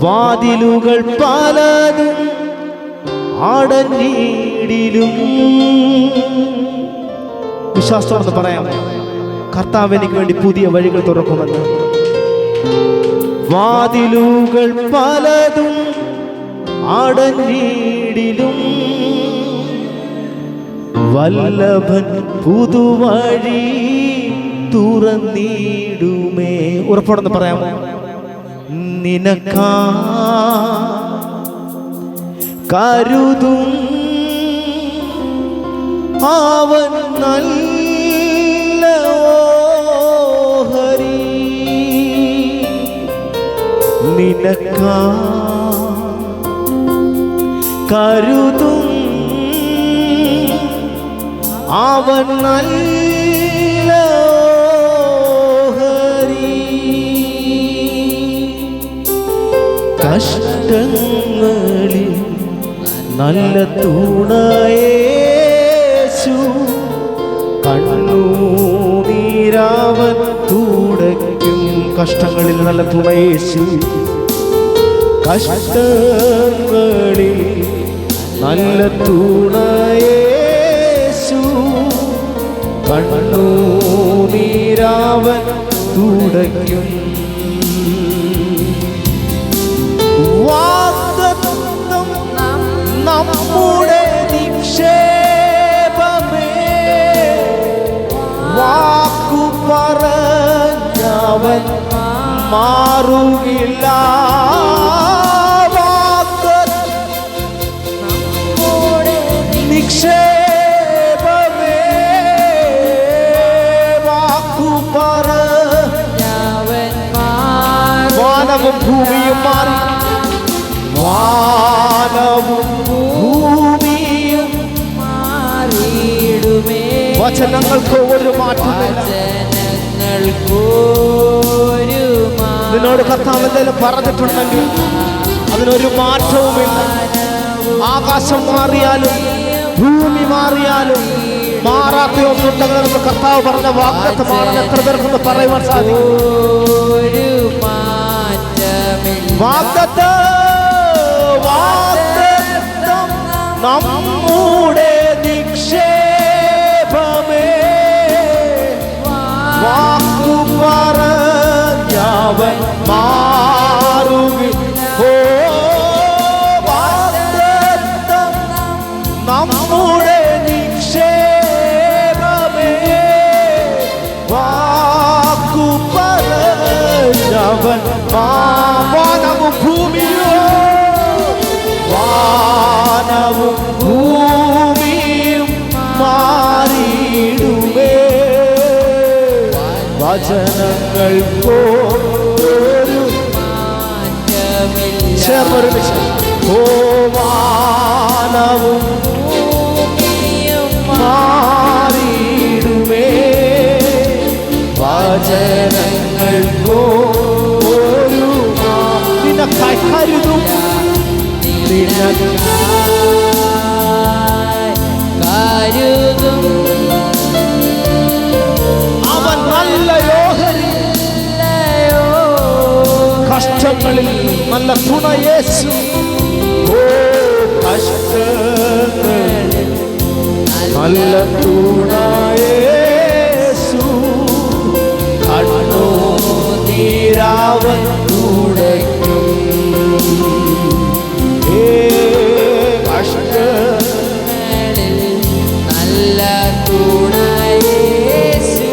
വാതിലുകൾ പലതും അടഞ്ഞിടിലും. വിശ്വാസത്തോടെ പറയാം, കർത്താവ് എനിക്ക് വേണ്ടി പുതിയ വഴികൾ തുറക്കുമെന്ന്. വാതിലുകൾ പലതും അടഞ്ഞിടിലും വല്ലഭൻ പുതുവഴി തുറന്നിടുമേ. ഉറപ്പോടെന്ന് പറയാമോ? നിനക്കാ കരുതും അവൻ നല്ല ഓഹരി. നിനക്കാ കരുതും അവൻ നല്ല ഓഹരി. കഷ്ടങ്ങളിൽ നല്ല തുണയേശു, കണ്ണുനീരവൻ തുടയ്ക്കും. കഷ്ടങ്ങളിൽ നല്ല തുണയേശു, കഷ്ടങ്ങളിൽ നല്ല തുണയേശു, കണ്ണുനീരവൻ തുടയ്ക്കും. വാഗ്ദത്തം നമ്മുടെ നിക്ഷേപമേ, വാക്കു പറഞ്ഞവൻ മാറുകില്ല. നിക്ഷേപമേ, വാക്കു പറഞ്ഞവൻ വാനവും ഭൂമിയും മാറി, വാനവും ഭൂമിയും മാറിയിടുമേ. വചനങ്ങൾക്ക് ഒരു മാറ്റമില്ല. നിന്നോട് കർത്താവ് എന്തെങ്കിലും പറഞ്ഞിട്ടുണ്ടെങ്കിൽ അതിനൊരു മാറ്റവുമില്ല. ആകാശം മാറിയാലും ഭൂമി മാറിയാലും മാറാത്ത ഒന്നുണ്ടെങ്കിൽ നമുക്ക് കർത്താവ് പറഞ്ഞ വാഗ്ദത്തമാണെന്ന് എത്ര പേർക്കൊന്ന് പറയുവാൻ സാധിക്കും? വാഗ്ദത്തം നമ്മുടെ നിക്ഷേപമേ, വാക്കു പറഞ്ഞവൻ മാറുകില്ല. വാഗ്ദത്തം നമ്മുടെ നിക്ഷേപമേ, വാക്കു പറഞ്ഞവൻ വാനവും ഭൂമിയോ, വാനവും ഭൂമിയും മാറിയിടുമേ. വചനങ്ങൾക്കൊരു ചേർന്നൊരു വിഷയം. ഓ വാനവും ഭൂമിയും മാറിയിടുമേ. വചനങ്ങൾക്കൊരു നിനക്കായി കരുതും, അവൻ നല്ല ഓഹരി. കഷ്ടങ്ങളിൽ നല്ല തുണയേശു. ഓ കഷ്ടങ്ങളിൽ നല്ല തുണയേശു, കണ്ണുനീരവൻ തുടയ്ക്കും. നല്ല തുണയേശു,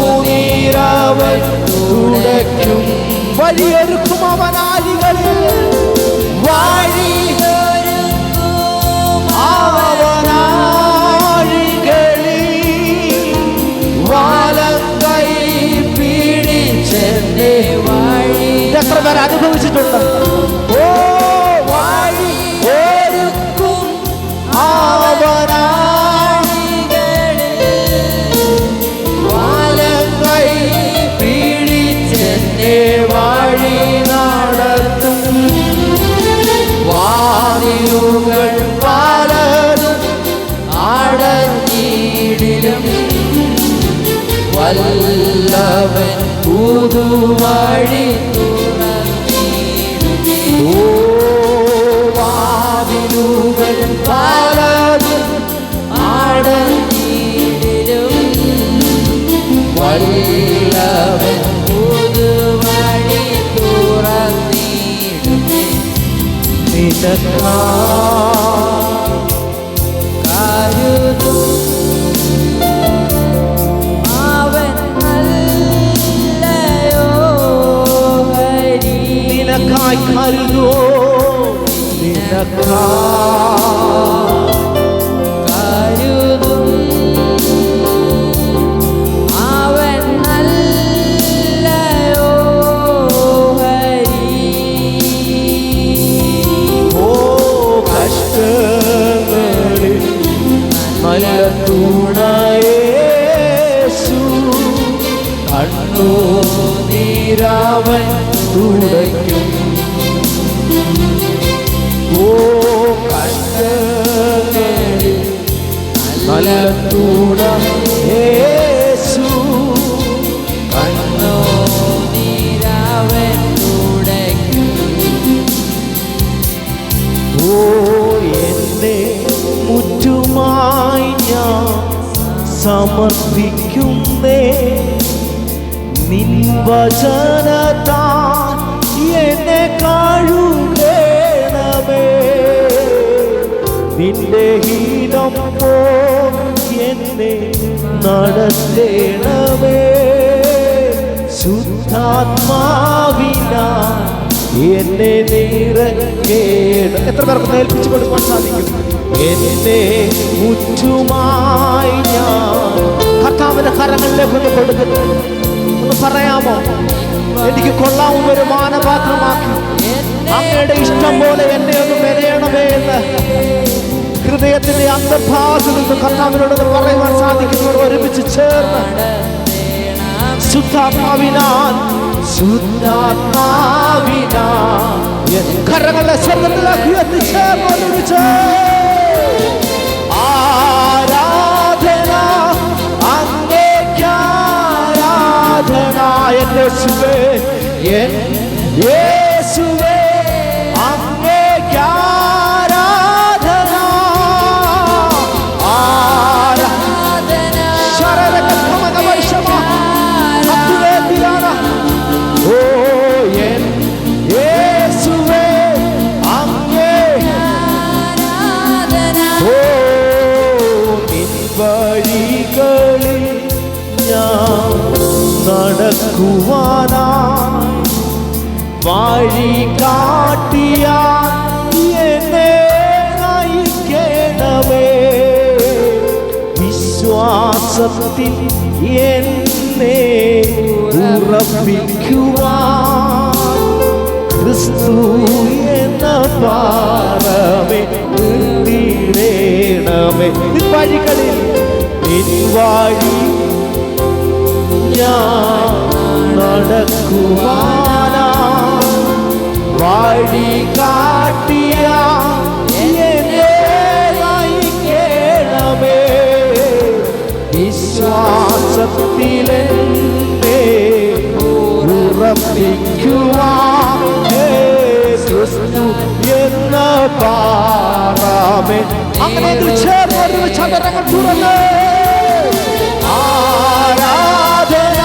കണ്ണുനീരവൻ തുടയ്ക്കും. വഴിയൊരുക്കും അവനാഴികളിൽ, വഴിയൊരുക്കും അവനാഴികളിൽ, വലം കൈ പിടിച്ചെന്നെ വഴി. എത്ര പേർ അനുഭവിച്ചിട്ടുണ്ട്? ഓ വഴി ഒരുക്കും അവനാഴികളിൽ, വലം കൈ പിടിച്ചെന്നെ വഴി നടത്തും. വാതിലുകൾ പലതും അടഞ്ഞിടിലും വല്ലവൻ പുതുവഴി നിനക്കായി കരുതോ കരുതും അവൻ നല്ലയോ ഹരി. ഓ കഷ്ടങ്ങളിൽ നല്ല തുണയേശു കണ്ണുനീരവൻ തുടയ്ക്കും. ഓ കഷ്ടങ്ങളിൽ നല്ല തുണയേശു കണ്ണുനീരവൻ തുടയ്ക്കും. ഓ എന്നെ മുറ്റുമായി ഞാൻ സമർപ്പിക്കുന്നേ, നിൻ വചനത്താൽ എന്നെ കഴുകണമേ. നിന്റെ ഹീനം പോൽ എന്നെ നടത്തേണമേ. ശുദ്ധാത്മാവിനാൽ എന്നെ നിറയ്ക്കേണം. എത്ര പേർക്ക് ഏൽപ്പിച്ചു കൊടുക്കാൻ സാധിക്കും? എന്നെ മുറ്റുമായി ഞാൻ കർത്താവിന്റെ കരങ്ങളിലേക്ക് ഒന്ന് കൊടുക്കുന്നു. ഒന്ന് പറയാമോ? എനിക്ക് കൊള്ളാവുന്ന ഒരു മാനപാത്രമാക്കി അങ്ങയുടെ ഇഷ്ടം പോലെ എന്നെ ഒന്ന് മെനയണമേ എന്ന് ഹൃദയത്തിന്റെ അന്തർഭാഗത്തിൽ നിന്ന് കർത്താവിനോട് പറയുവാൻ സാധിക്കുന്നവർ ഒരുമിച്ച് ചേർന്ന് ശുദ്ധാത്മാവിനാൽ കരങ്ങളുടെ സ്വർഗത്തിലേക്ക് എത്തിച്ചേർന്ന് ഒരുമിച്ച് ആരാധന അങ്ങേക്ക് ആരാധന. യേശുവേ യേശുവേ അങ്ങേക്ക് ആരാധന ആരാധന. ശരണ വൈഷമ അത്വേദിയാണ്. ഓ യേശുവേ അങ്ങേ ആരാധന. ഓ നിൻ വഴികളിൽ ഞാൻ നടക്കുവാനായി വഴി കാട്ടിയാൽ എന്നെ നയിക്കണമേ. വിശ്വാസത്തിൽ എന്നെ ഉറപ്പിക്കുവാൻ ക്രിസ്തു എന്ന പാറമേ നിർത്തിയിടണമേ. നിൻ വഴികളിൽ നിൻ വഴി ഞാൻ നടക്കുവാനാ വഴി കാട്ടിയ എന്നെ നയിക്കണമേ. വിശ്വാസത്തിലെന്നെ ഉറപ്പിക്കുവാൻ ക്രിസ്തു എന്ന പാറമേ. അങ്ങനെ ചേർന്ന് ഒരുമിച്ച് ചന്ദ്രങ്ങൾ തുറന്ന് ആരാധന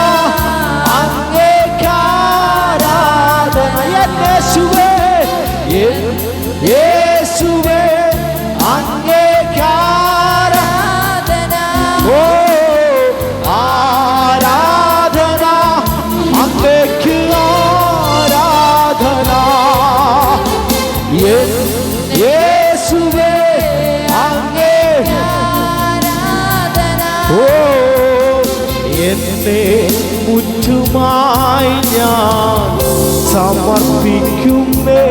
അങ്ങേക്ക് ആരാധന. യേശുവേ യേശുവേ അങ്ങേക്ക് ആരാധന. ഓ ആരാധന അങ്ങേക്ക് ആരാധന. യേശുവേ അങ്ങേ ഓ എന്നെ മുറ്റുമായി ഞാൻ സമർപ്പിക്കുന്നേ.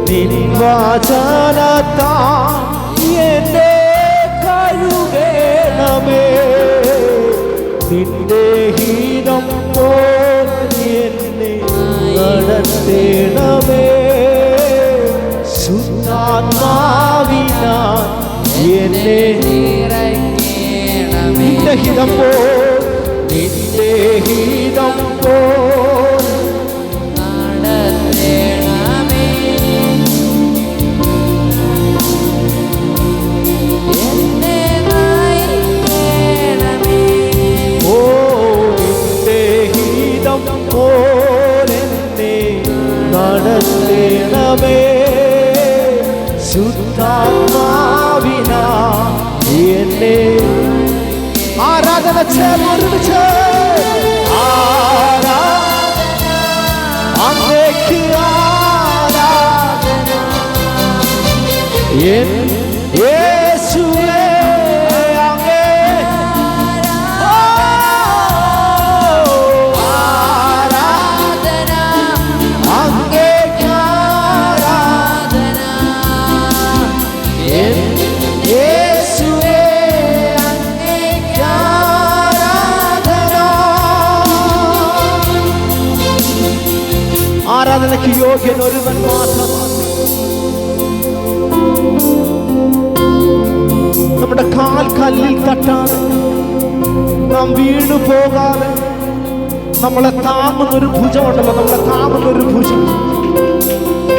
നിൻ വചനത്താൽ എന്നെ കഴുകണമേ. നിന്റെ ഹീനം പോൽ എന്നെ നടത്തേണമേ. ശുദ്ധാത്മാവിനാൽ എന്നെ നിന്റെ ഹിതം പോൽ നിന്റെ ഹിതം പോൽ നടത്തേണമേ. എന്നെ നയിക്കണമേ. ഓ നിന്റെ ഹിതം പോൽ എന്നെ നടത്തേണമേ. പരിശുദ്ധാത്മാവിനാ എന്നെ ആരാധന ചേർന്നൊരുമിച്ച് അങ്ങേക്ക് ആരാധന യേശുവേ അങ്ങേ ആരാധന അങ്ങേക്ക് ആരാധന യേശുവേ അങ്ങേക്ക് ആരാധന. ആരാധനയ്ക്ക് യോഗ്യൻ ഒരുവൻ മാത്രമാണ്. നമ്മുടെ കാൽ കല്ലിൽ തട്ടാതെ നാം വീണു പോകാതെ നമ്മളെ താങ്ങുന്നൊരു ഭുജമുണ്ടല്ലോ, നമ്മളെ താങ്ങുന്നൊരു ഭുജം.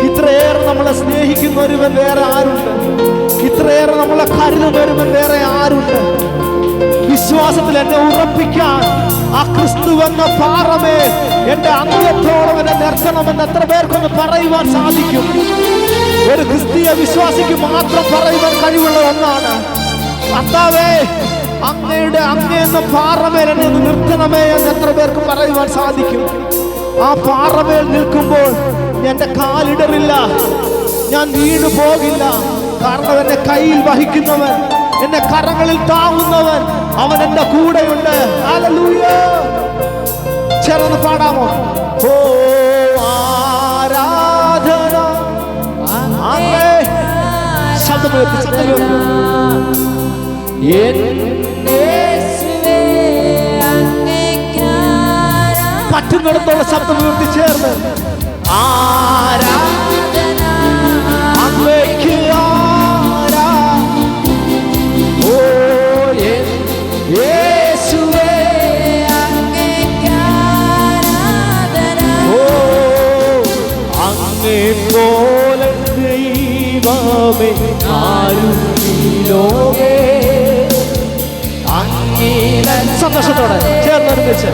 ഇത്രയേറെ നമ്മളെ സ്നേഹിക്കുന്ന ഒരുവൻ വേറെ ആരുണ്ട്? ഇത്രയേറെ നമ്മളെ കരുതുന്ന ഒരുവൻ വേറെ ആരുണ്ട്? വിശ്വാസത്തിൽ എന്നെ ഉറപ്പിക്കാൻ ആ ക്രിസ്തു എന്ന പാറമേൽ എന്റെ അന്ത്യത്തോളം എന്നെ നിർത്തണമെന്ന് എത്ര പേർക്കൊന്ന് പറയുവാൻ സാധിക്കും? ഒരു ക്രിസ്തീയ വിശ്വാസിക്ക് മാത്രം പറയുവാൻ കഴിവുള്ള ഒന്നാണ്, കർത്താവേ അങ്ങയെന്ന പാറമേൽ എന്നെ ഒന്ന് നിർത്തണമേ എന്ന് എത്ര പേർക്ക് പറയുവാൻ സാധിക്കും? ആ പാറമേൽ നിൽക്കുമ്പോൾ എന്റെ കാലിടറില്ല, ഞാൻ വീണു പോകില്ല. കാരണം എന്നെ കയ്യിൽ വഹിക്കുന്നവൻ, എന്നെ കരങ്ങളിൽ താങ്ങുന്നവൻ, അവൻ എന്റെ കൂടെയുണ്ട്. ഹല്ലേലൂയ. ചേർന്ന് പാടാമോ? ഓ ആരാധന അങ്ങേ. ശബ്ദമുയർത്തി പറ്റുന്നിടത്തോളം ശബ്ദമുയർത്തി ചേർന്ന് ആരാധന അങ്ങേക്ക് ഓ യേശുവേ അങ്ങേക്ക് ആരാധന. ഓ അങ്ങേ പോലെ ദൈവമേ ആരും ഈ ലോകേ. സന്തോഷത്തോടെ ചേർന്നൊരുമിച്ച്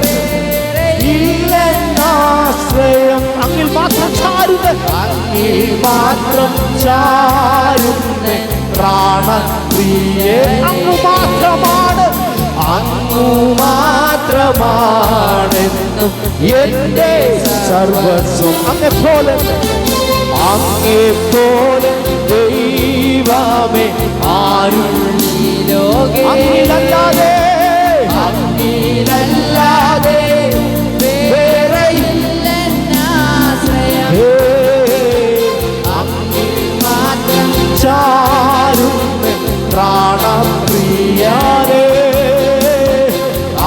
ഇല്ലെന്നാശ്രയം അങ്ങിൽ മാത്രം ചാരുന്ന, അങ്ങിൽ മാത്രം ചാരുന്ന പ്രാണപ്രിയേ. അങ്ങ് മാത്രമാണ്, അങ്ങ് മാത്രമാണെന്നും എന്റെ സർവസ്വം. അങ്ങെപ്പോലെ ദൈവമേ ആരും അങ്ങിലല്ലാതെ വേറെ മാത്രം ചാരും പ്രാണപ്രിയനേ.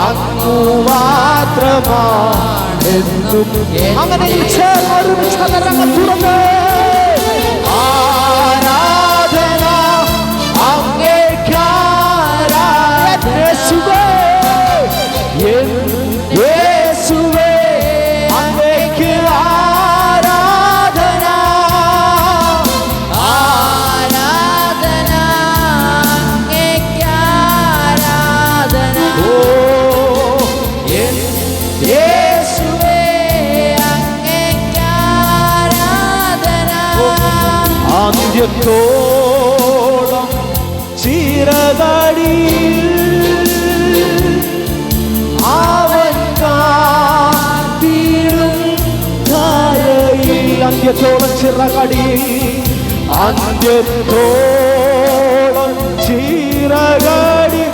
അങ്ങു മാത്രമാണെന്നും അങ്ങനെ ചേർന്നൊരുമിച്ച് തുറന്ന് ആരാധന അങ്ങേക്ക് ആരാധന. യേശുവേ അങ്ങേക്ക് ആരാധന. ആരാധന അങ്ങേക്ക് ആരാധന. ഓ യേശുവേ അങ്ങേക്ക് ആരാധന. അന്ത്യത്തോളം ചിറകടിയിൽ അവൻ കാത്തിടും ധരയിൽ. അന്ത്യത്തോളം ചിറകടിയിൽ, അന്ത്യത്തോളം ചിറകടിയിൽ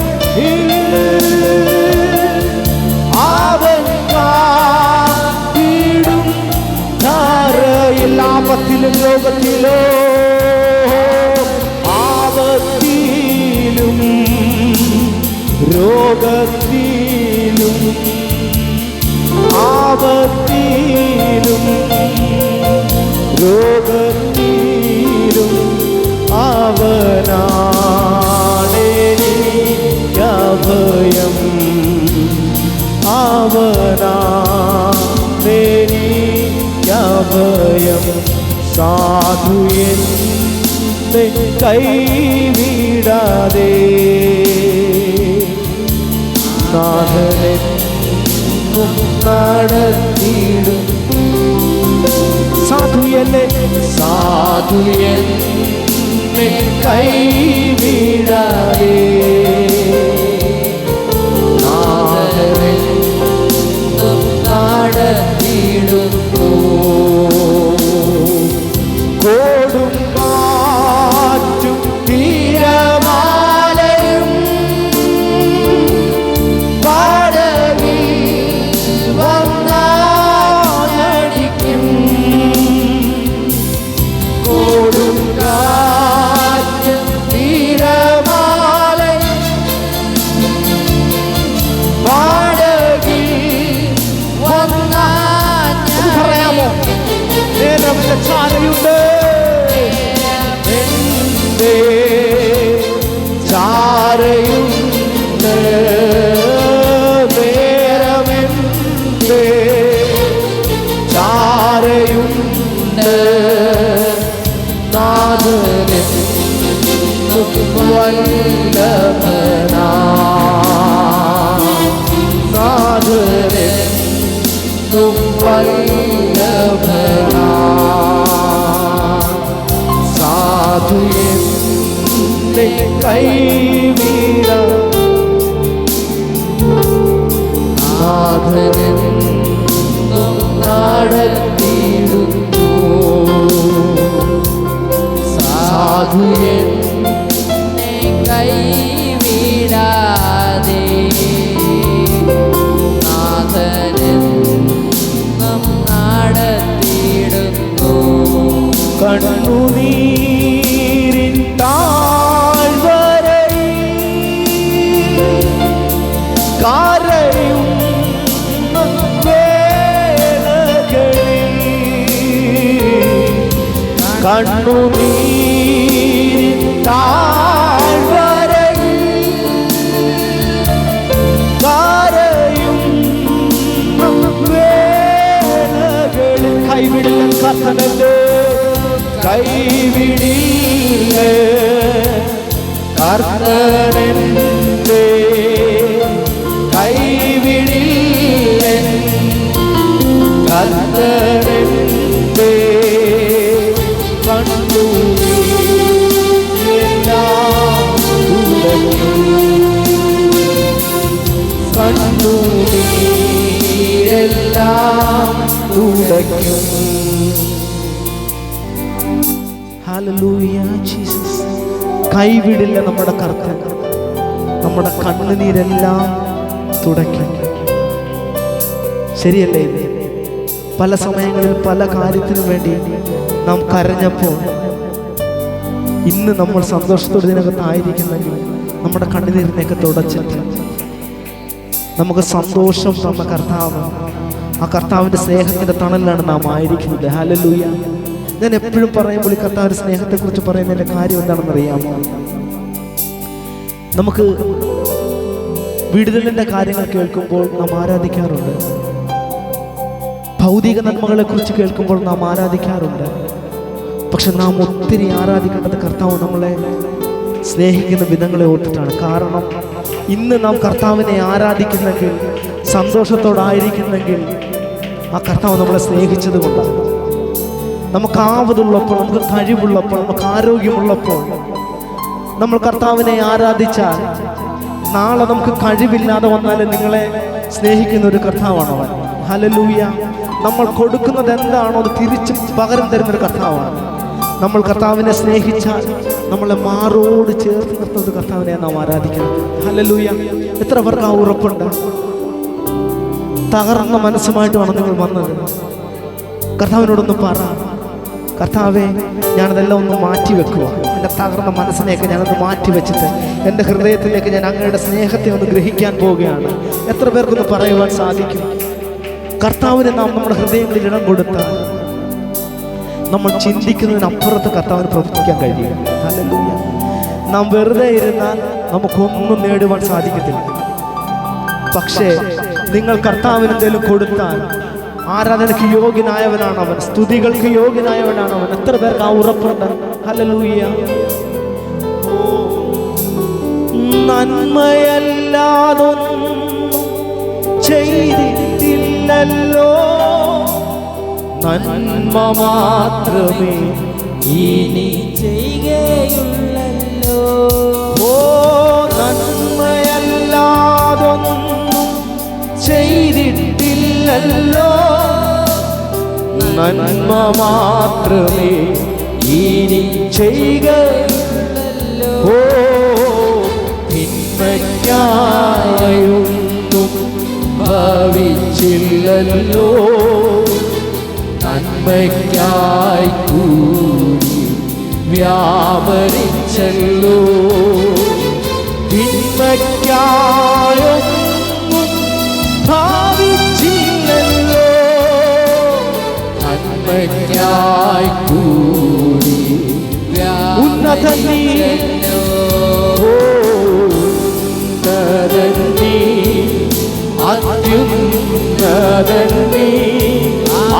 അവൻ കാത്തിടും ധരയിൽ. ആപത്തിലും രോഗത്തിലോ ആപത്തിലും രോഗത്തിലും ആപത്തിലും രോഗത്തിലും അവനാണെനിക്കഭയം. അവനാണെനിക്കഭയം. സാധു എന്നെ കൈവിടാതെ നാഥനെന്നും നടത്തിയിടും. സാധു എന്നെ കൈവിടാതെ നടത്തിയിടുന്നു. കൊടും കാറ്റും തിരമാലയും പടവിൽ വന്നടിക്കും. കൊടും കാറ്റും തിരമാലയും പടവിൽ പറയാമോ? നേരവന്റെ ചാരയുണ്ട്, എന്റെ ചാരയുണ്ട്, നേരമെന്റെ ചാരയുണ്ട്. നാഥനെ വല്ലഭനാ, നാഥനെ വല്ലഭനാ. സാധു എന്നെ കൈവിട നാഥനെന്നും നടത്തിയിടുന്നു. സാധു എന്നെ കൈവിടാതെ നാഥനെന്നും നടത്തിയിടുന്നു. കണ്ണുനീരിൻ താഴ്വരയിൽ കരയും വേളകളിൽ, കണ്ണുനീരിൻ താഴ്വരയിൽ കരയും വേളകളിൽ കൈവിടില്ല കർത്തനല്ലേ, കൈവിടില്ല കർത്തനന്റെ, കൈവിടില്ല കർത്തനന്റെ. കണ്ണുനീരെല്ലാം തുടയ്ക്കും, കണ്ണുനീരെല്ലാം തുടയ്ക്കും. Hallelujah Jesus. കൈവിടില്ല നമ്മുടെ കർത്തൻ, നമ്മുടെ കണ്ണുനീരെല്ലാം തുടയ്ക്കും. ശരിയല്ലേ? പല സമയങ്ങളിൽ പല കാര്യത്തിനു വേണ്ടി നാം കരഞ്ഞപ്പോൾ ഇന്ന് നമ്മൾ സന്തോഷത്തോടെ ഇതിനകത്തായിരിക്കുന്നെങ്കിൽ നമ്മുടെ കണ്ണുനീരിനെയൊക്കെ തുടച്ചിട്ട് നമുക്ക് സന്തോഷം തന്ന കർത്താവ്, ആ കർത്താവിൻ്റെ സ്നേഹത്തിൻ്റെ തണലിലാണ് നാം ആയിരിക്കുന്നത്. ഹല്ലേലൂയ. ഞാൻ എപ്പോഴും പറയുമ്പോൾ ഈ കർത്താവിൻ്റെ സ്നേഹത്തെക്കുറിച്ച് പറയുന്നതിൻ്റെ കാര്യം എന്താണെന്ന് അറിയാമോ? നമുക്ക് വിടുതലിൻ്റെ കാര്യങ്ങൾ കേൾക്കുമ്പോൾ നാം ആരാധിക്കാറുണ്ട്, ഭൗതിക നന്മകളെക്കുറിച്ച് കേൾക്കുമ്പോൾ നാം ആരാധിക്കാറുണ്ട്. പക്ഷെ നാം ഒത്തിരി ആരാധിക്കേണ്ടത് കർത്താവ് നമ്മളെ സ്നേഹിക്കുന്ന വിധങ്ങളെ ഓർത്തിട്ടാണ്. കാരണം ഇന്ന് നാം കർത്താവിനെ ആരാധിക്കുന്നെങ്കിൽ, സന്തോഷത്തോടായിരിക്കുന്നെങ്കിൽ ആ കർത്താവ് നമ്മളെ സ്നേഹിച്ചത് കൊണ്ടാണ്. നമുക്ക് ആവതുള്ളപ്പോൾ, നമുക്ക് കഴിവുള്ളപ്പോൾ, നമുക്ക് ആരോഗ്യമുള്ളപ്പോൾ നമ്മൾ കർത്താവിനെ ആരാധിച്ചാൽ നാളെ നമുക്ക് കഴിവില്ലാതെ വന്നാലും നിങ്ങളെ സ്നേഹിക്കുന്ന ഒരു കർത്താവാണ് അവൻ. ഹല്ലേലൂയ. നമ്മൾ കൊടുക്കുന്നത് എന്താണോ അത് തിരിച്ച് പകരം തരുന്നൊരു കർത്താവാണ്. നമ്മൾ കർത്താവിനെ സ്നേഹിച്ചാൽ നമ്മളെ മാറോട് ചേർത്ത് നിർത്തുന്ന കർത്താവിനെ നാം ആരാധിക്കണം. ഹല്ലേലൂയ. എത്ര പേർക്ക് ആ ഉറപ്പുണ്ട്? തകർന്ന മനസ്സുമായിട്ടാണ് നിങ്ങൾ വന്നത്. കർത്താവിനോടൊന്ന് പറ, കർത്താവേ ഞാനതെല്ലാം ഒന്ന് മാറ്റി വെക്കുക. എൻ്റെ തകർന്ന മനസ്സിനെയൊക്കെ ഞാനൊന്ന് മാറ്റി വെച്ചിട്ട് എൻ്റെ ഹൃദയത്തിലേക്ക് ഞാൻ അങ്ങയുടെ സ്നേഹത്തെ ഒന്ന് ഗ്രഹിക്കാൻ പോവുകയാണ്. എത്ര പേർക്കൊന്ന് പറയുവാൻ സാധിക്കും? കർത്താവിന് നാം നമ്മുടെ ഹൃദയങ്ങളിൽ ഇടം കൊടുത്താൽ നമ്മൾ ചിന്തിക്കുന്നതിനപ്പുറത്ത് കർത്താവിന് പ്രവർത്തിക്കാൻ കഴിയും. ഹല്ലേലൂയ. നാം വെറുതെ ഇരുന്നാൽ നമുക്കൊന്നും നേടുവാൻ സാധിക്കത്തില്ല. പക്ഷേ നിങ്ങൾ കർത്താവിന് എന്തെങ്കിലും കൊടുത്താൽ ആരാധനയ്ക്ക് യോഗ്യനായവനാണ് അവൻ, സ്തുതികൾക്ക് യോഗ്യനായവനാണ് അവൻ. എത്ര പേർക്ക് ആ ഉറപ്പുണ്ട്? ഹല്ലേലൂയ. നന്മയല്ലാതൊന്നും ചെയ്തിട്ടില്ലല്ലോ, നന്മ മാത്രമേ ഇനി ചെയ്യുകയുള്ളല്ലോ. ഓ നന്മയല്ലാതൊന്നും ചെയ്തിട്ടില്ലല്ലോ, നന്മ മാത്രമേ ഇനി ചെയ്യുകയുള്ളല്ലോ. ഓ തിന്മയ്ക്കായൊന്നും ഭവിച്ചില്ലല്ലോ, നന്മയ്ക്കായി കൂടി വ്യാപരിച്ചല്ലോ. തിന്മയ്ക്കായൊന്നും ഭാവിച്ചില്ലല്ലോ, നന്മയ്ക്കായി കൂടി ഉന്നതൻ നീ, ഉന്നതൻ നീ, അത്യുന്നതൻ നീ,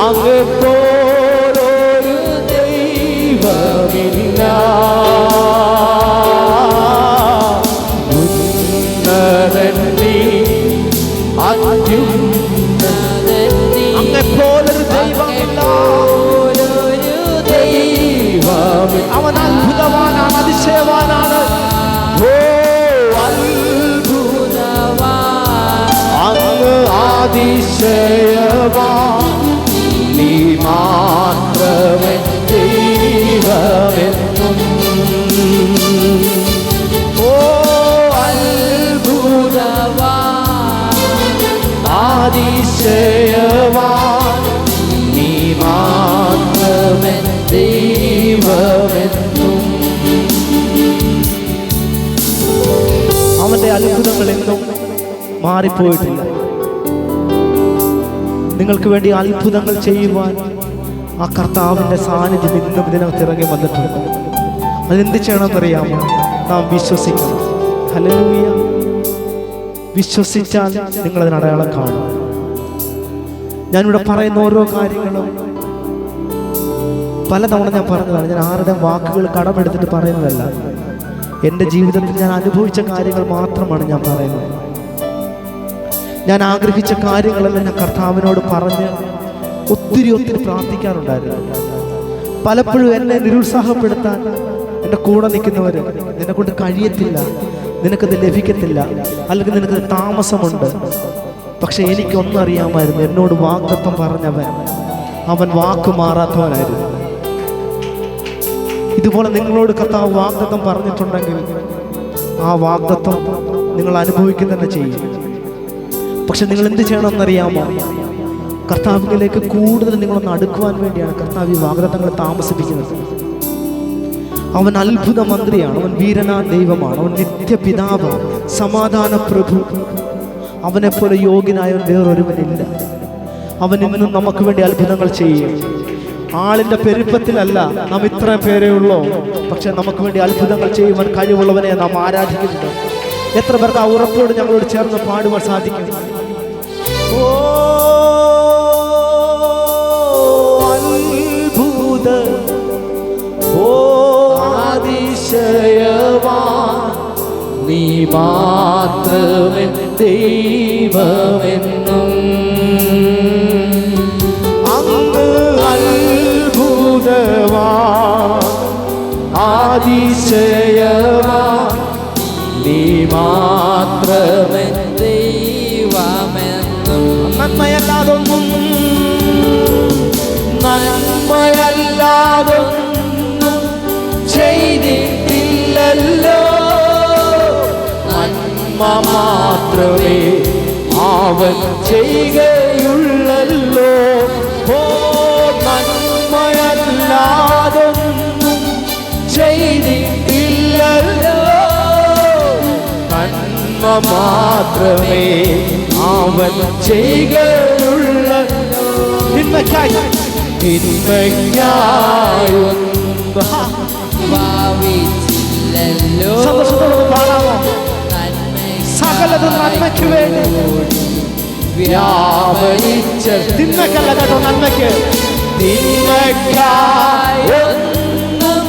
അങ്ങ് പോലൊരു ദൈവമില്ല. ഉന്നതൻ നീ, അത്യുന്നതൻ നീ, അങ്ങ് പോലൊരു ദൈവമില്ല. അവൻ അത്ഭുതവാനാണ്, അതിശയവാനാണ്. ഓ അത്ഭുതവാൻ, അങ്ങ് അതിശയവാൻ, നീ മാത്രമേ ദൈവമെന്നും. ഓ അത്ഭുതവാൻ, അതിശയവാൻ, നീ മാത്രമേ ദൈവമെന്നും. അവന്റെ അത്ഭുതങ്ങൾ എന്നും മാറിപ്പോയിട്ടില്ല. നിങ്ങൾക്ക് വേണ്ടി അത്ഭുതങ്ങൾ ചെയ്യുവാൻ ആ കർത്താവിൻ്റെ സാന്നിധ്യം ഇന്നും ഇതിനകത്ത് ഇറങ്ങി വന്നിട്ടുണ്ട്. അതെന്ത് ചെയ്യണമെന്നറിയാമോ? നാം വിശ്വസിക്കണം. ഹല്ലേലൂയ. വിശ്വസിച്ചാൽ നിങ്ങളതിന് അടയാളം കാണും. ഞാനിവിടെ പറയുന്ന ഓരോ കാര്യങ്ങളും പലതവണ ഞാൻ പറഞ്ഞതാണ്. ഞാൻ ആരുടെ വാക്കുകൾ കടമെടുത്തിട്ട് പറയുന്നതല്ല. എൻ്റെ ജീവിതത്തിൽ ഞാൻ അനുഭവിച്ച കാര്യങ്ങൾ മാത്രമാണ് ഞാൻ പറയുന്നത്. ഞാൻ ആഗ്രഹിച്ച കാര്യങ്ങളെല്ലാം ഞാൻ കർത്താവിനോട് പറഞ്ഞ് ഒത്തിരി പ്രാർത്ഥിക്കാറുണ്ടായിരുന്നു. പലപ്പോഴും എന്നെ നിരുത്സാഹപ്പെടുത്താൻ എൻ്റെ കൂടെ നിൽക്കുന്നവർ നിന്നെ കൊണ്ട് കഴിയത്തില്ല, നിനക്കത് ലഭിക്കത്തില്ല, അല്ലെങ്കിൽ നിനക്കത് താമസമുണ്ട്. പക്ഷെ എനിക്കൊന്നും അറിയാമായിരുന്നു, എന്നോട് വാഗ്ദത്തം പറഞ്ഞവൻ അവൻ വാക്ക് മാറാത്തവനായിരുന്നു. ഇതുപോലെ നിങ്ങളോട് കർത്താവ് വാഗ്ദത്തം പറഞ്ഞിട്ടുണ്ടെങ്കിൽ ആ വാഗ്ദത്തം നിങ്ങൾ അനുഭവിക്കുക തന്നെ ചെയ്യും. പക്ഷെ നിങ്ങൾ എന്ത് ചെയ്യണമെന്നറിയാമോ? കർത്താവിലേക്ക് കൂടുതൽ നിങ്ങളൊന്ന് അടുക്കുവാൻ വേണ്ടിയാണ് കർത്താവ് ഈ വാഗ്ദത്തങ്ങൾ താമസിപ്പിക്കുന്നത്. അവൻ അത്ഭുത മന്ത്രിയാണ്, അവൻ വീരനാ ദൈവമാണ്, അവൻ നിത്യപിതാവാണ്, സമാധാന പ്രഭു. അവനെപ്പോലെ യോഗ്യനായവൻ വേറൊരുവനില്ല. അവൻ ഇന്നും നമുക്ക് വേണ്ടി അത്ഭുതങ്ങൾ ചെയ്യും. ആളിൻ്റെ പെരുപ്പത്തിലല്ല നാം ഇത്രയും പേരേ ഉള്ളൂ, പക്ഷെ നമുക്ക് വേണ്ടി അത്ഭുതങ്ങൾ ചെയ്യുവാൻ കഴിവുള്ളവനെ നാം ആരാധിക്കുന്നുണ്ട്. എത്ര പേർക്ക് ആ ഉറപ്പോട് ഞങ്ങളോട് ചേർന്ന് പാടുവാൻ സാധിക്കും? ഓ അത്ഭുത, ഓ അതിശയവാൻ, നീ മാത്രമേ ദൈവമെന്നും. അങ്ങ് അത്ഭുതവാൻ, അതിശയവാൻ, നീ മാത്രമേ ദൈവമെന്നും. നന്മയല്ലാതൊന്നും, നന്മയല്ലാതൊന്നും ചെയ്തിട്ടില്ലല്ലോ, നന്മ മാത്രമേ അവൻ ചെയ്യുകയുള്ളല്ലോ. ഓ നന്മയല്ലാതൊന്നും ചെയ്തിട്ടില്ലല്ലോ, നന്മ മാത്രമേ അവൻ ചെയ്യുകയുള്ളല്ലോ. ഭാവിച്ചില്ലല്ലോ, സന്തോഷത്തോടെ പാടാമോ? സകലതും നന്മയ്ക്ക് വേണ്ടി വ്യാപരിച്ച, തിന്മയ്ക്കല്ല കേട്ടോ, നന്മയ്ക്ക്. തിന്മയ്ക്കായൊന്നും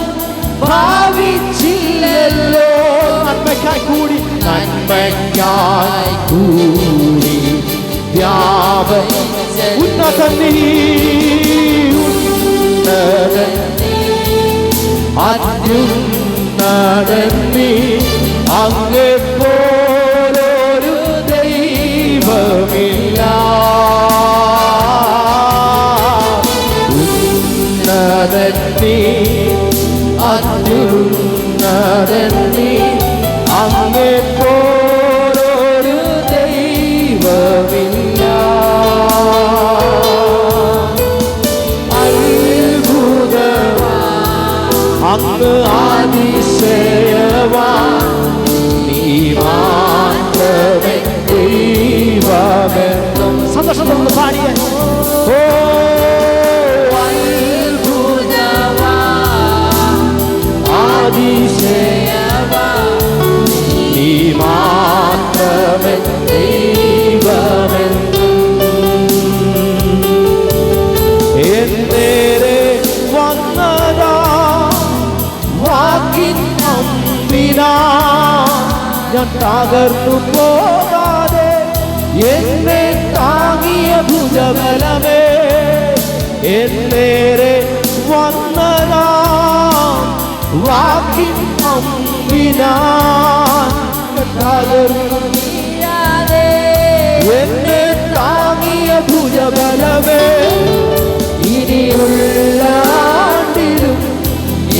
ഭാവിച്ചില്ലല്ലോ, നന്മയ്ക്കായി കൂടി, നന്മയ്ക്കായി കൂടി വ്യാപരിച്ച. ഉന്നതൻ നീ, ഉന്നതൻ നീ, അത്യുന്നതൻ നീ, അങ്ങെപ്പോലൊരു ദൈവമില്ല. ഉന്നതൻ നീ, അത്യുന്നതൻ നീ, അങ്ങെപ്പോലൊരു ദൈവമില്ല. അങ്ങ് അതിശയവാൻ, നീ മാത്രമേ ദൈവമെന്നും. സന്തോഷത്തോട് പാടിയ ഓ അതിശയവാൻ, നീ മാത്രമേ ദൈവമെന്നും. എന്നേരെ വന്നതാ വാക്കിൻ അമ്പിനാ, ഞാൻ തകർന്നു പോകാതെ എന്നെ താങ്ങിയ ഭുജബലമേ. എന്നേരെ വന്നതാ വാക്കിൻ അമ്പിനാ, തകർന്നു എന്നെ താങ്ങിയ ഭുജബലമേ. ഇനിയുള്ള ആണ്ടിലും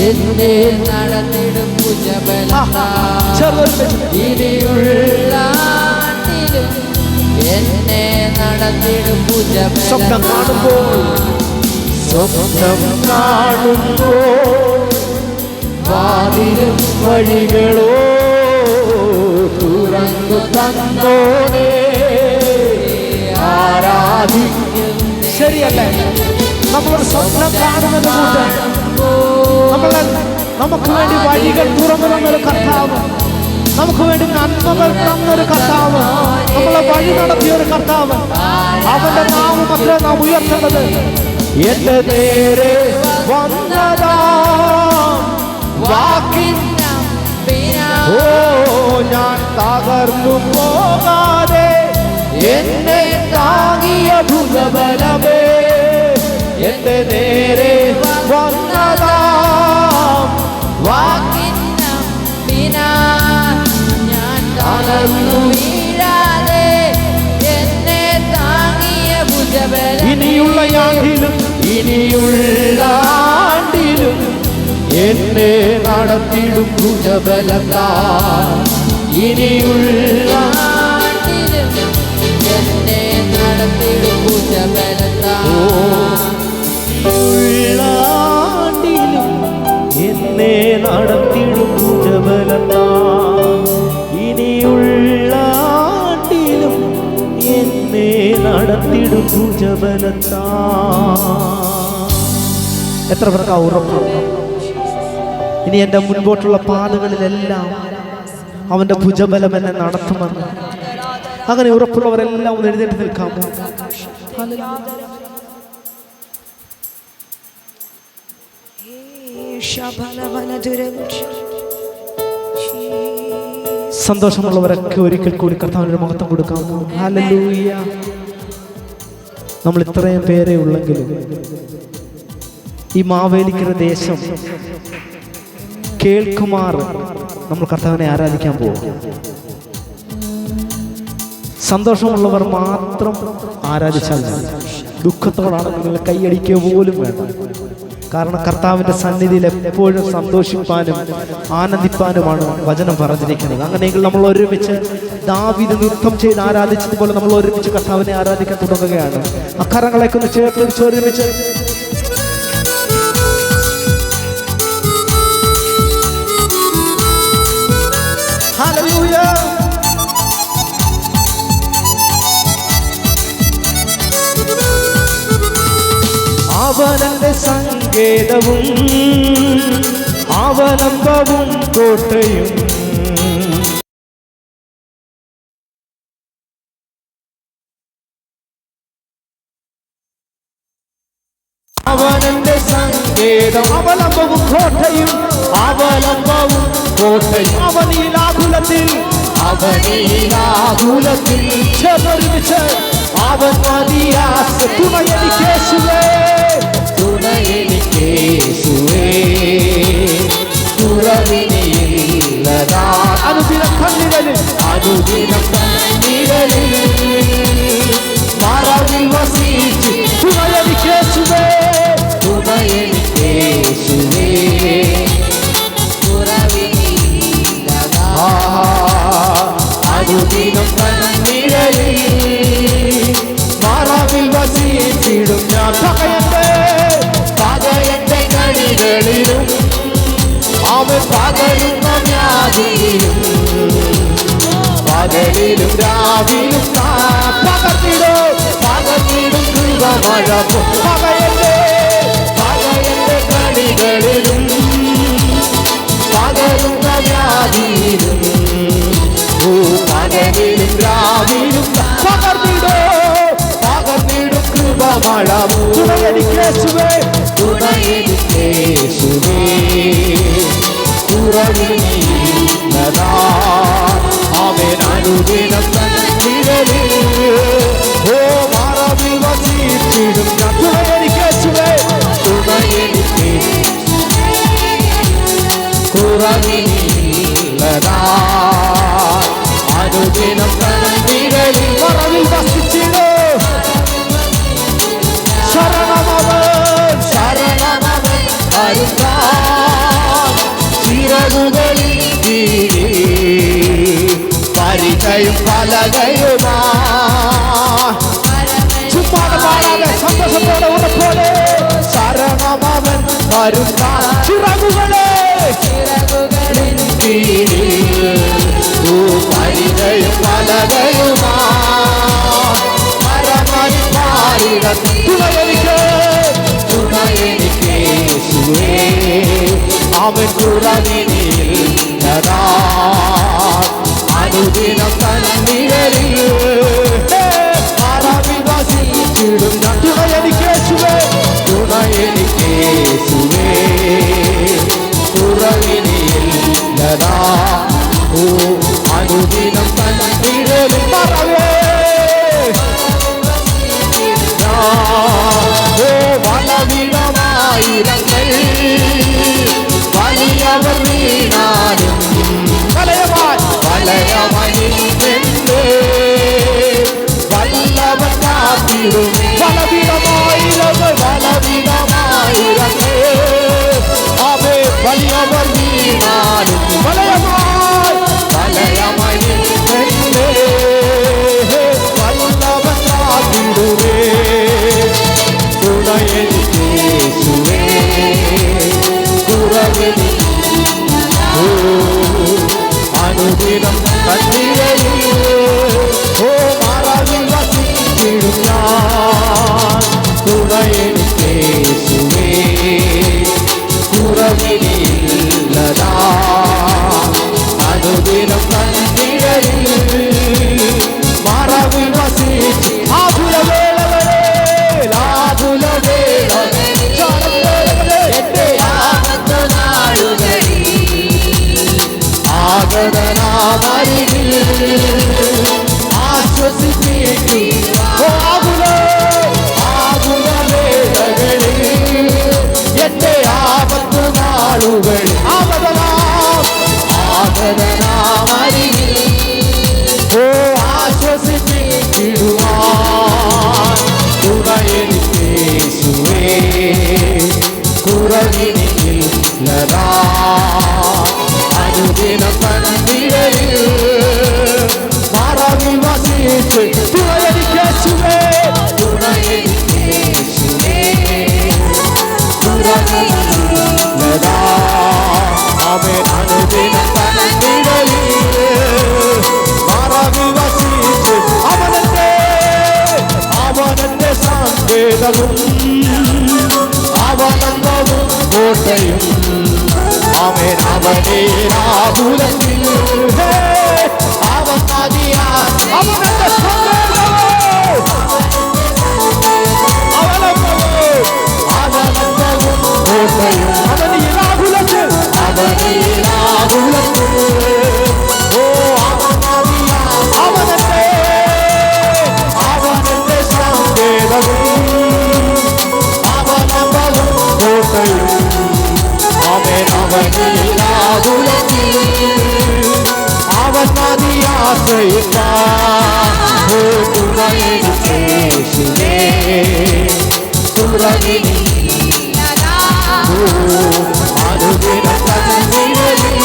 എന്നെ നടന്നിടും ഭുജബലത്താൽ, ഇനിയുള്ള ആണ്ടിലും എന്നെ നടന്നിടും ഭുജബലത്താൽ. സ്വപ്നം കാണുമ്പോൾ വാതിലും വഴികളോ തുറന്നു തന്നോനെ ആരാധിക്കും. ശരിയല്ലേ? നമ്മളൊരു സ്വപ്നം കാണുന്നത് നമുക്ക് വേണ്ടി വഴികൾ തുറന്നു തന്നൊരു കർത്താവ്, നമുക്ക് വേണ്ടി നന്മകൾ തന്നൊരു കർത്താവ്, നമ്മളെ വഴി നടത്തിയൊരു കർത്താവ്. അവന്റെ നാമം അത്രേ നാം ഉയർത്തേണ്ടത്. എന്റെ നേരെ വന്നതാ വാക്കിൻ, ഓ ഞാൻ തകർന്നു പോകാതെ എന്നെ താങ്ങിയ ഭുജബലമേ. എന്റെ നേരെ വന്നതാ വാക്കിൻ അമ്പിനാൽ, ഞാൻ തളർന്നു വീഴാതെ എന്നെ താങ്ങിയ ഭുജബലമേ. ഇനിയുള്ള ആണ്ടിലും എന്നെ നടത്തിടും ഭുജബലത്താൽ. ഇനിയുള്ള ആണ്ടിലും എന്നെ നടത്തിടും ഭുജബലത്താൽ. ആണ്ടിലും എന്നെ നടത്തിടും ഭുജബലത്താൽ. ഇനിയുള്ള ആണ്ടിലും എന്നെ നടത്തിടും ഭുജബലത്താൽ. എത്ര പേർക്ക് ഉറപ്പാണ്? ഇനി എൻ്റെ മുൻപോട്ടുള്ള പാതകളിലെല്ലാം അവൻ്റെ ഭുജബലം എന്നെ നടത്തുമെന്ന്. അങ്ങനെ ഉറപ്പുള്ളവരെല്ലാം ഒന്ന് എഴുന്നേറ്റ് നിൽക്കാമോ? സന്തോഷമുള്ളവരൊക്കെ ഒരിക്കൽ കൂടി കർത്താവിന്റെ മഹത്വം കൊടുക്കാമോ? ഹല്ലേലൂയ. നമ്മൾ ഇത്രയും പേരെ ഉള്ളെങ്കിലും ഈ മാവേലിക്കര ദേശം കേൾക്കുമാർ നമ്മൾ കർത്താവിനെ ആരാധിക്കാൻ പോകും. സന്തോഷമുള്ളവർ മാത്രം ആരാധിച്ചാൽ മതി. ദുഃഖത്തോടാണ് നിങ്ങൾ കൈയടിക്കുക പോലും വേണ്ട. കാരണം കർത്താവിൻ്റെ സന്നിധിയിൽ എപ്പോഴും സന്തോഷിപ്പാനും ആനന്ദിപ്പാനുമാണ് വചനം പറഞ്ഞിരിക്കുന്നത്. അങ്ങനെയെങ്കിൽ നമ്മൾ ഒരുമിച്ച് ദാവീദ് നൃത്തം ചെയ്ത് ആരാധിച്ചതുപോലെ നമ്മൾ ഒരുമിച്ച് കർത്താവിനെ ആരാധിക്കാൻ തുടങ്ങുകയാണ്. അക്കരങ്ങളേക്ക് ഒന്ന് ചേർത്ത് ഒരുമിച്ച് ഹല്ലേലൂയ. അവനന്റെ സങ്കേതവും അവലംബവും കോട്ടയും അവനന്റെ സങ്കേതം അവലംബവും കോട്ടയും അവലംബവും കോട്ടയും അവനീലാകുലത്തിൽ ചേർന്നൊരുമിച്ച് അവൻ മതിയാസ തുണയെനിക്കേശുവേ തുണയെനിക്കേശുവേ പകലിലും രാവിലും പകർന്നിടും കൃപമഴ പകയന്റെ കണികളിലും പകരുന്ന വ്യാധിയിലും പകലിലും രാവിലും പകർന്നിടും കൃപമഴ തുണയെനിക്കേശുവേ കുറവിനീലതാ അവൻ അനുദിനം തന്നിരലിൽ ഓ മറവിൽ വസിച്ചിടും തുണയെനിക്കേശുവേ തുണയെനിക്ക് കുറവിനീലതാ അനുദിനം തന്നിരലിൽ മറവിൽ വസിച്ചിടും ശരണമവൻ ചിറകുകളിൽ പരിചയം പലകയുമാ ചുമ്മാതെ പാടാതെ സന്തോഷത്തോടെ ഉറപ്പോടെ ശരണമവൻ വരുന്ന ചിറകുകളെ പരിചയം പലകയുമാ പരമരി പാരിട തുണയെനിക്ക് അവൻ കുറവിനീലതാ അനുദിനം തന്നിരലിൽ വസിച്ചിടും തുണയെനിക്കേശുവേ കുറവിനീലതാ ഓ അനുദിനം തന്നിരലിൽ മറവേ വളവിടമായിരങ്ങൾ വലിയവർ വീണാലും വലയമണിന്റെ വല്ലവൻ കാത്തിടും വളവിടമായിരങ്ങൾ അവേ വലിയവർ വീണാലും വലയമണിന്റെ വല്ലവൻ കാത്തിടുവേ തുണയെനിക്കേശുവേ കുറവിനി അനുദിനം കണ്ണിരലിൽ ഓ മറവിൽ വസിച്ചിടും ഞാൻ തുണയെനിക്കേശുവേ കുറവിനില്ലതാ അനുദിനം കണ്ണിരലിൽ മറവിൽ വസിച്ച് എന്റെ ആപത്തു നാളുകൾ ആശ്വസിപ്പിടുവാൻ തുണയെനിക്കേശുവേ കുറവിനില്ലതാ അനുദിനം തന്നിരലിൽ മറവിൽ വസിച്ച് തുണയെനിക്കേശുവേ കുറവിനില്ലതാ അവൻ അനുദിനം തന്നിരലിൽ മറവിൽ വസിച്ച് അവനെന്റെ സങ്കേതവും അവനന്ദവും കോട്ടയും അവൻ അവനെ രാഹുലത്തിൽ അവൻ മതിയാ അവനെന്റെ അവനന്ദവും കോട്ടയും അവന് രാഹുലത്തിൽ ഓ അവൻ മതിയാ അവനെന്റെ സങ്കേതവും അവനന്ദവും കോട്ടയും അവൻ മതിയാശ്രയിപ്പാൻ തുണയെനിക്കേശുവേ കുറവിനില്ലതാ അനുദിനം തന്നിരലിൽ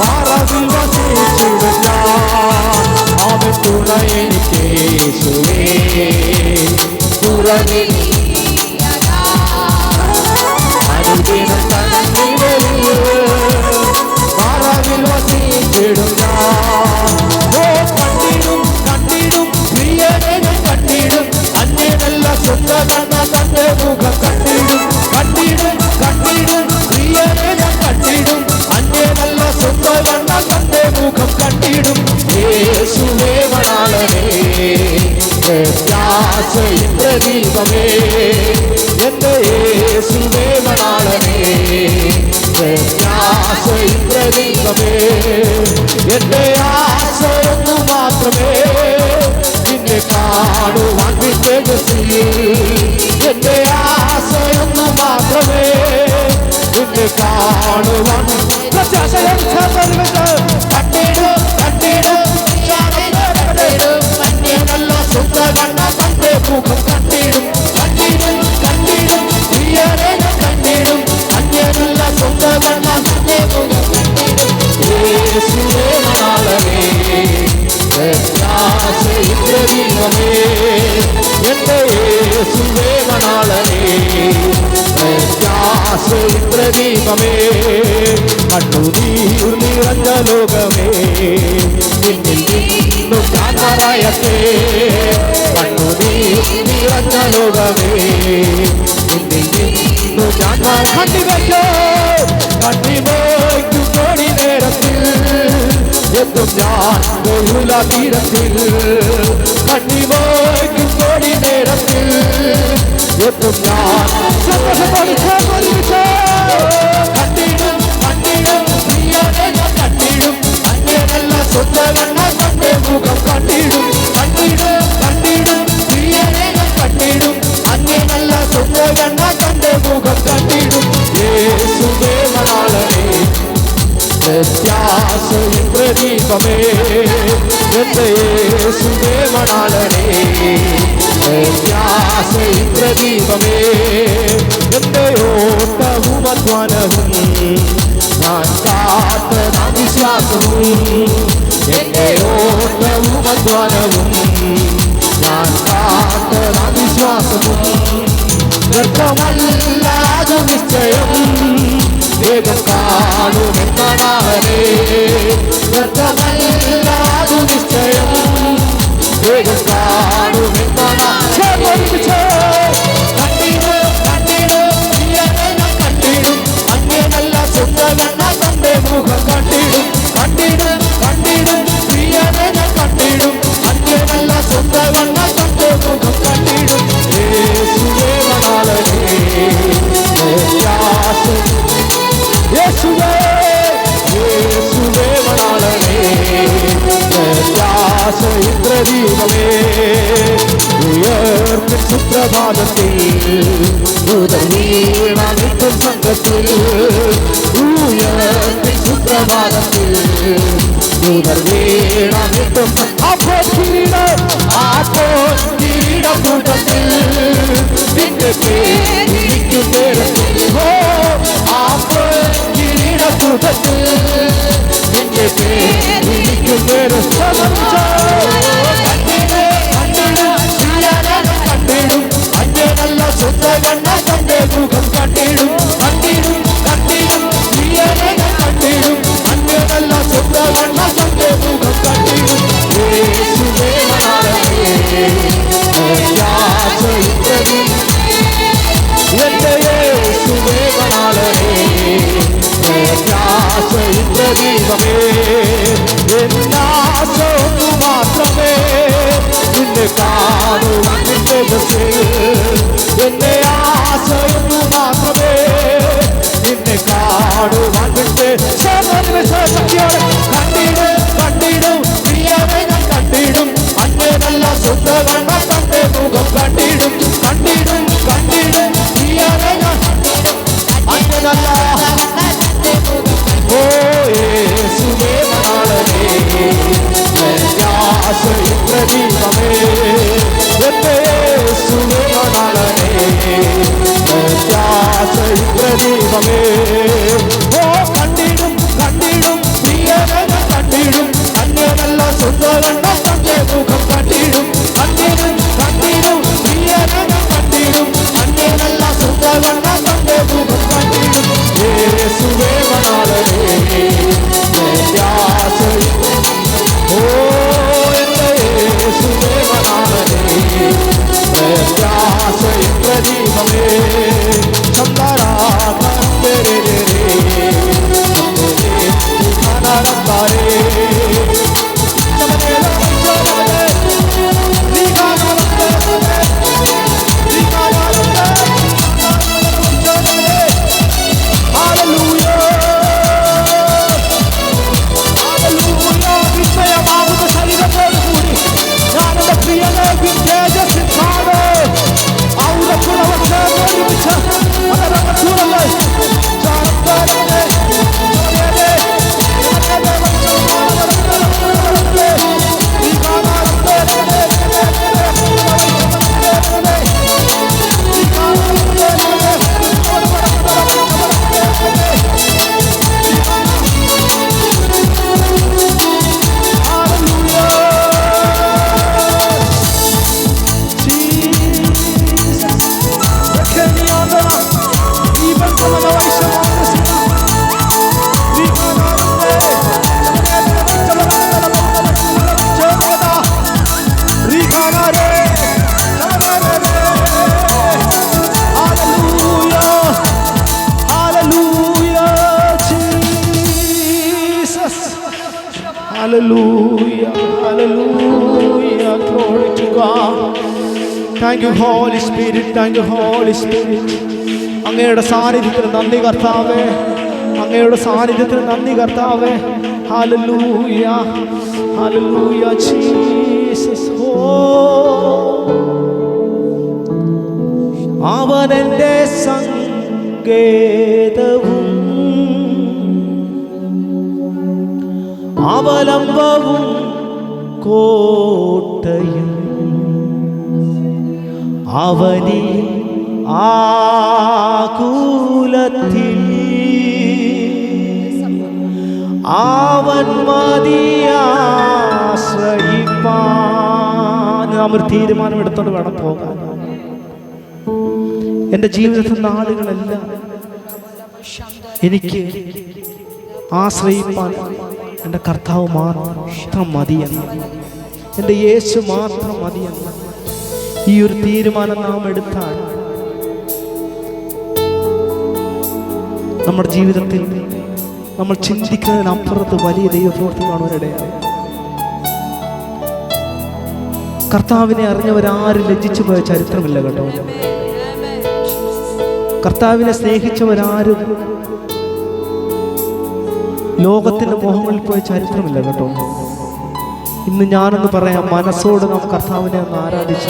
മറവിൽ വസിച്ചിടും ഞാൻ അവൻ തുണയെനിക്കേശുവേ കുറവിനില്ലതാ അനുദിനം തന്നിരലിൽ മറവിൽ വസിച്ചിടും ഞാൻ കാണുവാൻ പ്രത്യാശയോടെ ചേർന്നൊരുമിച്ച് കണ്ടിടും കണ്ടിടും കണ്ടിടും അന്യനല്ല സ്വന്തം കണ്ണ തന്റെ മുഖം കണ്ടിടും കണ്ടിടും കണ്ടിടും പ്രിയരെ കണ്ടിടും അന്യനല്ല സ്വന്തം കണ്ണ തന്റെ മുഖം കണ്ടിടും യേശുവേ മണാളനേ പ്രത്യാശയിൻ പ്രതീകമേ എന്റെ യേശുവേ മണാളനേ പ്രത്യാശയിൻ പ്രതീകമേ കണ്ണുനീർ നിറഞ്ഞ ലോകമേ നിന്നിൽ നിന്നും ഞാൻ പറയട്ടെ കണ്ണുനീർ നിറഞ്ഞ ലോകമേ നിന്നിൽ നിന്നും ഞാൻ കണ്ണിവയ്ക്കോ കണ്ണിമോയ്ക്കും കോടി നേരത്തിൽ എത്തും ഞാൻ ബഹുല തീരത്തിൽ കണ്ണിമോയ്ക്കും കോടി നേരത്തിൽ എത്തും ഞാൻ സന്തോഷത്തോടെ ചേർന്നൊരുമിച്ച് കണ്ടിടും കണ്ടിടും പ്രിയനെ ഞാൻ കണ്ടിടും അന്യനല്ല സ്വന്തം കണ്ണ തന്റെ മുഖം കണ്ടിടും കണ്ടിടും കണ്ടിടും പ്രിയനെ ഞാൻ കണ്ടിടും അന്യനല്ല സ്വന്തം കണ്ണ തന്റെ മുഖം കണ്ടിടും യേശുവേ മണാളനേ പ്രത്യാശയിൻ പ്രതീകമേ എന്റെ യേശുവേ മണാളനേ പ്രത്യാശയിൻ പ്രതീകമേ എന്റെ ഓട്ടവും അധ്വാനവും ഞാൻ കാത്ത വിശ്വാസവും എന്റെ ഓട്ടവും അധ്വാനവും ഞാൻ കാത്ത വിശ്വാസവും വ്യർത്ഥമല്ലാതെ നിശ്ചയം വേഗം കാണുമെന്നാണേ വ്യർത്ഥമല്ലാതെ നിശ്ചയം വേഗം കാണുമെന്നാണ് കണ്ടിടും കണ്ടിടും കണ്ടിടും അന്യനല്ല സ്വന്തം കണ്ണ തന്റെ മുഖം കണ്ടിടും കണ്ടിടും കണ്ടിടും പ്രിയനെ കണ്ടിടും അന്യനല്ല സ്വന്തം കണ്ണ തന്റെ മുഖം കണ്ടിടും യേശുവേ മണാളനേ യേശുവേ യേശുവേ മണാളനേ പ്രത്യാശയിൻ പ്രതീകമേ ഉയർപ്പിൻ സുപ്രഭാതത്തിൽ വീണമിട്ടും സംഘത്തിൽ ഉയർപ്പിൻ സുപ്രഭാതത്തിൽ വീണമിട്ടും അപ്പോൾ കിരീടം കൂട്ടത്തിൽ നിന്റെ പേരിക്കും നേരത്തിൽ അപ്പോൾ കിരീടക്കൂട്ടത്തിൽ നിന്റെ പേരിക്കും നേരത്തിൽ കണ്ടിടും അന്യനല്ല സ്വന്തം കണ്ണ തന്റെ മുഖം കണ്ടിടും കണ്ടിടും കണ്ടിടും പ്രിയനെ കണ്ടിടും അന്യനല്ല സ്വന്തം കണ്ണ തന്റെ മുഖം കണ്ടിടും യേശുവേ മണാളനേ പ്രത്യാശയിൻ എന്റെ യേശുവേ മണാളനേ പ്രത്യാശയിൻ പ്രതീകമേ എന്നാശ ഒന്നു മാത്രമേ നിന്നെ കാണുവാൻ എന്റെ ആശയൊന്നു മാത്രമേ നിന്നെ കാണുവാൻ ശക്തിയോടെ കണ്ടിടും കണ്ടിടും പ്രിയനെ ഞാൻ കണ്ടിടും അന്യനല്ല സ്വന്തം കണ്ണ തന്റെ മുഖം കണ്ടിടും കണ്ടിടും കണ്ടിടും പ്രിയനെ ഞാൻ അന്യനല്ല ഓ യേശുവേ മണാളനേ പ്രത്യാശയിൻ പ്രതീകമേ എന്റെ യേശുവേ മണാളനേ പ്രത്യാശയിൻ പ്രതീകമേ ഓ കണ്ടിടും കണ്ടിടും പ്രിയനെ കണ്ടിടും അന്യനല്ല സ്വന്തം കണ്ണ തന്റെ മുഖം കണ്ടിടും കണ്ടിടും കണ്ടിടും പ്രിയനെ കണ്ടിടും അന്യനല്ല സ്വന്തം കണ്ണ തന്റെ മുഖം കണ്ടിടും യേശുവേ മണാളനേ പ്രത്യാശയിൻ ഓ എന്റെ യേശുവേ മണാളനേ പ്രത്യാശയിൻ പ്രതീകമേ ചന്ദരാ Hallelujah, hallelujah, glory to God. Thank you, Holy Spirit, thank you, Holy Spirit. അങ്ങയുടെ സാന്നിധ്യത്തിന് നന്ദി കർത്താവേ, അങ്ങയുടെ സാന്നിധ്യത്തിന് നന്ദി കർത്താവേ. Hallelujah, hallelujah, Jesus. അവൻ എൻ്റെ സങ്കേതവും അവലംബവും കോട്ടയും അവനിൽ ആകുലത്തിൽ അവൻ മതിയാശ്രയിപ്പാൻ. നാം ഒരു തീരുമാനം എടുത്തോണ്ട് വേണം പോകാൻ. എൻ്റെ ജീവിതത്തിൽ നാളുകളെല്ലാം എനിക്ക് ആശ്രയിപ്പാൻ എൻ്റെ കർത്താവ് മാത്രം മതിയെന്ന്, എൻ്റെ യേശു മാത്രം മതിയെന്ന് ഈ ഒരു തീരുമാനം നാം എടുത്താൽ നമ്മുടെ ജീവിതത്തിൽ നമ്മൾ ചിന്തിക്കുന്നതിനപ്പുറത്ത് വലിയ ദൈവപ്രവൃത്തി കാണുവാനിടയാകും. കർത്താവിനെ അറിഞ്ഞവരാരും ലജ്ജിച്ചു പോയ ചരിത്രമില്ല കേട്ടോ. കർത്താവിനെ സ്നേഹിച്ചവരാരും ലോകത്തിന്റെ മോഹങ്ങളിൽ പോയ ചരിത്രമില്ല കേട്ടോ. ഇന്ന് ഞാനൊന്ന് പറയാം, മനസ്സോട് നാം കർത്താവിനെ ഒന്ന് ആരാധിച്ച,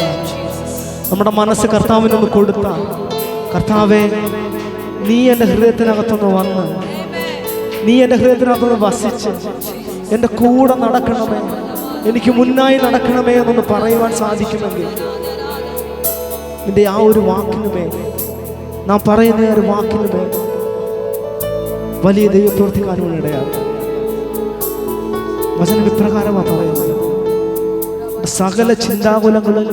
നമ്മുടെ മനസ്സ് കർത്താവിനൊന്ന് കൊടുത്ത, കർത്താവേ നീ എൻ്റെ ഹൃദയത്തിനകത്തൊന്ന് വന്ന്, നീ എൻ്റെ ഹൃദയത്തിനകത്തൊന്ന് വസിച്ച് എൻ്റെ കൂടെ നടക്കണമേ, എനിക്ക് മുന്നായി നടക്കണമേ എന്നൊന്ന് പറയുവാൻ സാധിക്കുമെങ്കിൽ നിന്റെ ആ ഒരു വാക്കിനുമേ, നാം പറയുന്ന ഒരു വാക്കിനുമേ വലിയ ദൈവപ്രവർത്തിക്കാനുമാണ് ഇടയാകും. വചനം ഇപ്രകാരമാണ് പറയുന്നത്, സകല ചിന്താകുലങ്ങളിൽ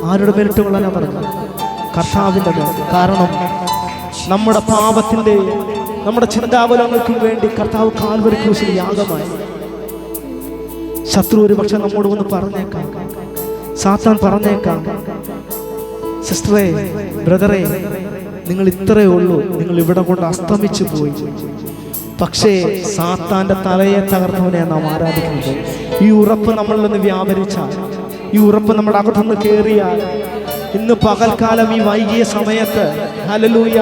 ആരുടെ മേലിട്ട് കൊള്ളാനാ പറഞ്ഞത്? കർത്താവിൻ്റെ മേൽ. കാരണം നമ്മുടെ പാപത്തിൻ്റെ, നമ്മുടെ ചിന്താകുലങ്ങൾക്കും വേണ്ടി കർത്താവ് കാൽവരി ക്രൂശിൽ യാഗമായി. ശത്രു ഒരു പക്ഷെ നമ്മോട് വന്ന് പറഞ്ഞേക്കാം, സാത്താൻ പറഞ്ഞേക്കാം, സിസ്റ്ററെ, ബ്രദറെ, നിങ്ങൾ ഇത്രയേ ഉള്ളൂ, നിങ്ങൾ ഇവിടെ കൊണ്ട് അസ്തമിച്ചു പോയി. പക്ഷേ സാത്താന്റെ തലയെ തകർന്നവനെ നാം ആരാധിക്കുന്നത്. ഈ ഉറപ്പ് നമ്മളിൽ നിന്ന് വ്യാപരിച്ചാൽ, ഈ ഉറപ്പ് നമ്മുടെ അകത്തുനിന്ന് കയറിയാൽ, ഇന്ന് പകൽക്കാലം ഈ വൈകിയ സമയത്ത് ഹല്ലേലൂയ,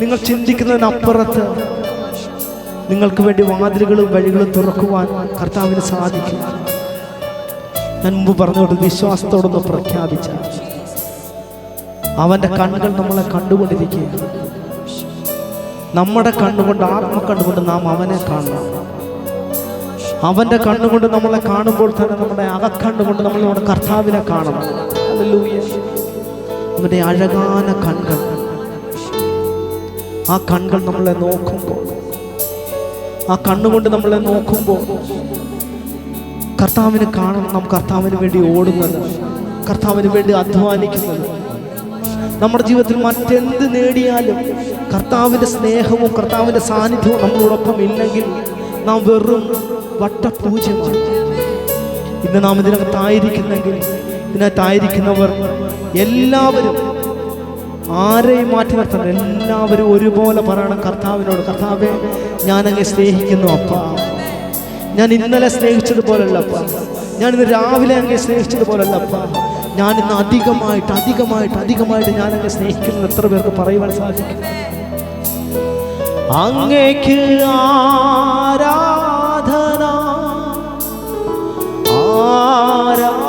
നിങ്ങൾ ചിന്തിക്കുന്നതിനപ്പുറത്ത് നിങ്ങൾക്ക് വേണ്ടി വാതിലുകളും വഴികളും തുറക്കുവാൻ കർത്താവിന് സാധിക്കും. ഞാൻ മുമ്പ് പറഞ്ഞുകൊണ്ട് വിശ്വാസത്തോടൊന്ന് പ്രഖ്യാപിച്ച, അവൻ്റെ കണ്ണുകൾ നമ്മളെ കണ്ടുകൊണ്ടിരിക്കുക. നമ്മുടെ കണ്ണുകൊണ്ട്, ആത്മക്കണ്ണുകൊണ്ട് നാം അവനെ കാണണം. അവൻ്റെ കണ്ണുകൊണ്ട് നമ്മളെ കാണുമ്പോൾ തന്നെ നമ്മുടെ അകക്കണ്ണുകൊണ്ട് നമ്മൾ നമ്മുടെ കർത്താവിനെ കാണണം. ഹല്ലേലൂയ. അവൻ്റെ അഴകാന കണ്ണുകൾ, ആ കണ്ണുകൾ നമ്മളെ നോക്കുമ്പോൾ, ആ കണ്ണുകൊണ്ട് നമ്മളെ നോക്കുമ്പോൾ കർത്താവിനെ കാണണം. നാം കർത്താവിന് വേണ്ടി ഓടുന്നത്, കർത്താവിന് വേണ്ടി അധ്വാനിക്കുന്നത്. നമ്മുടെ ജീവിതത്തിൽ മറ്റെന്ത് നേടിയാലും കർത്താവിൻ്റെ സ്നേഹവും കർത്താവിൻ്റെ സാന്നിധ്യവും നമ്മളോടൊപ്പം ഇല്ലെങ്കിൽ നാം വെറും വട്ടപൂജ്യമാണ്. ഇന്ന് നാം ഇതിനകത്തായിരിക്കുന്നെങ്കിൽ, ഇതിനകത്തായിരിക്കുന്നവർ എല്ലാവരും ആരെയും മാറ്റി നിർത്തണം. എല്ലാവരും ഒരുപോലെ പറയണം കർത്താവിനോട്, കർത്താവേ ഞാനങ്ങെ സ്നേഹിക്കുന്നു അപ്പ. ഞാൻ ഇന്നലെ സ്നേഹിച്ചതുപോലല്ലപ്പ, ഞാൻ ഇന്ന് രാവിലെ അങ്ങെ സ്നേഹിച്ചതുപോലല്ലപ്പ, ഞാൻ ഇന്ന് അധികമായിട്ട് ഞാനങ്ങെ സ്നേഹിക്കുന്നത് എത്ര പേർക്ക് പറയുവാൻ സാധിക്കും? അങ്ങേക്ക് ആരാധന, ആരാധന,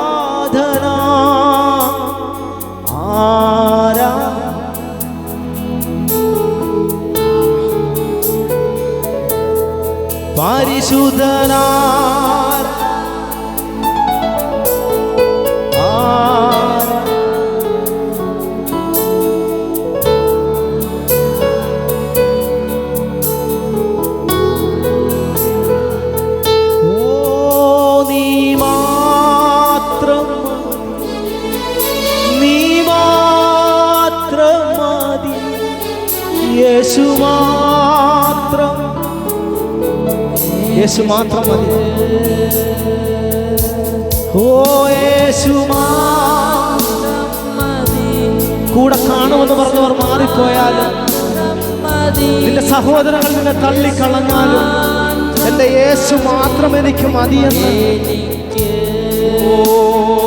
പരിശുദ്ധനാർ യേശു മാത്രം മതി. ഓ യേശു കൂടെ കാണുമെന്ന് പറഞ്ഞവർ മാറിപ്പോയാലും, നിന്റെ സഹോദരങ്ങൾ നിന്നെ തള്ളിക്കളഞ്ഞാലും, എൻ്റെ യേശു മാത്രം എനിക്ക് മതിയെന്ന്. എനിക്ക് ഓ